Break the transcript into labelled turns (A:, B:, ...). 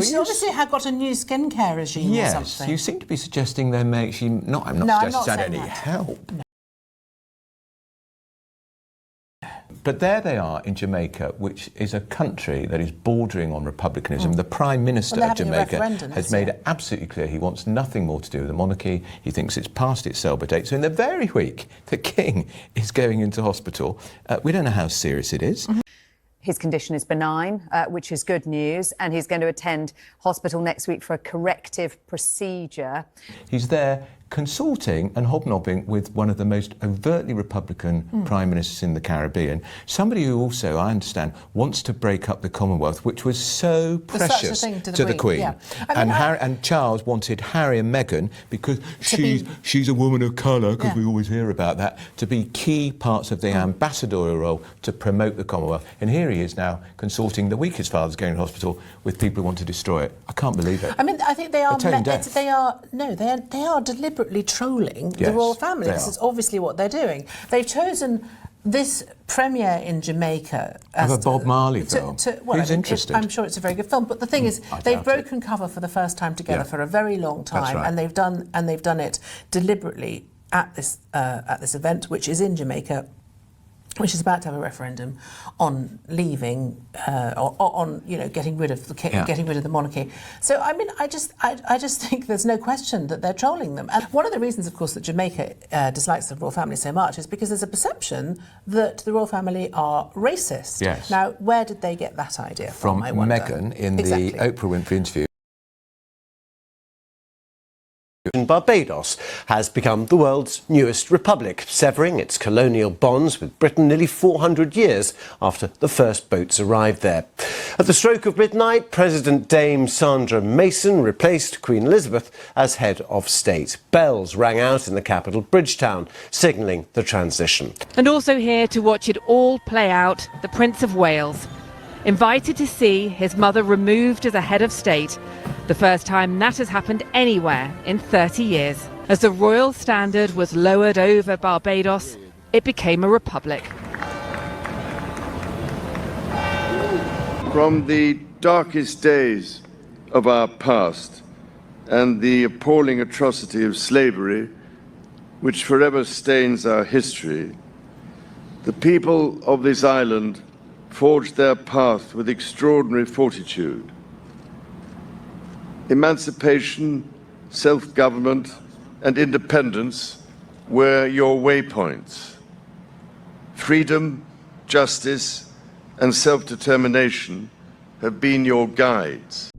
A: She obviously had got a new skincare regime or something.
B: Yes, you seem to be suggesting they make... I'm not suggesting she had any help. No. But there they are in Jamaica, which is a country that is bordering on republicanism. The Prime Minister of Jamaica has made it absolutely clear he wants nothing more to do with the monarchy. He thinks it's past its cell date. So in the very week the King is going into hospital, we don't know how serious it is.
C: His condition is benign, which is good news, and he's going to attend hospital next week for a corrective procedure.
B: He's there consulting and hobnobbing with one of the most overtly Republican Prime Ministers in the Caribbean, somebody who also, I understand, wants to break up the Commonwealth, which was so precious to the Queen. Yeah. And Charles wanted Harry and Meghan, because she's a woman of colour, because we always hear about that, to be key parts of the ambassadorial role to promote the Commonwealth. And here he is now consulting the week his father's going to hospital with people who want to destroy it. I can't believe it.
A: I mean, I think they are deliberately trolling the royal family. This is obviously what they're doing. They've chosen this premiere in Jamaica
B: as a Bob Marley film. Who's interested?
A: I'm sure it's a very good film. But the thing is, they've broken cover for the first time together for a very long time, and they've done it deliberately at this event, which is in Jamaica, which is about to have a referendum on leaving, on getting rid of the monarchy. So I mean, I just think there's no question that they're trolling them. And one of the reasons, of course, that Jamaica dislikes the royal family so much is because there's a perception that the royal family are racist.
B: Yes.
A: Now, where did they get that idea from? I wonder.
B: Meghan in the Oprah Winfrey interview.
D: Barbados has become the world's newest republic, severing its colonial bonds with Britain nearly 400 years after the first boats arrived there. At the stroke of midnight, President Dame Sandra Mason replaced Queen Elizabeth as head of state. Bells rang out in the capital, Bridgetown, signalling the transition.
E: And also here to watch it all play out, the Prince of Wales, invited to see his mother removed as a head of state, the first time that has happened anywhere in 30 years. As the royal standard was lowered over Barbados, it became a republic.
F: From the darkest days of our past and the appalling atrocity of slavery, which forever stains our history, the people of this island forged their path with extraordinary fortitude. Emancipation, self-government, and independence were your waypoints. Freedom, justice, and self-determination have been your guides.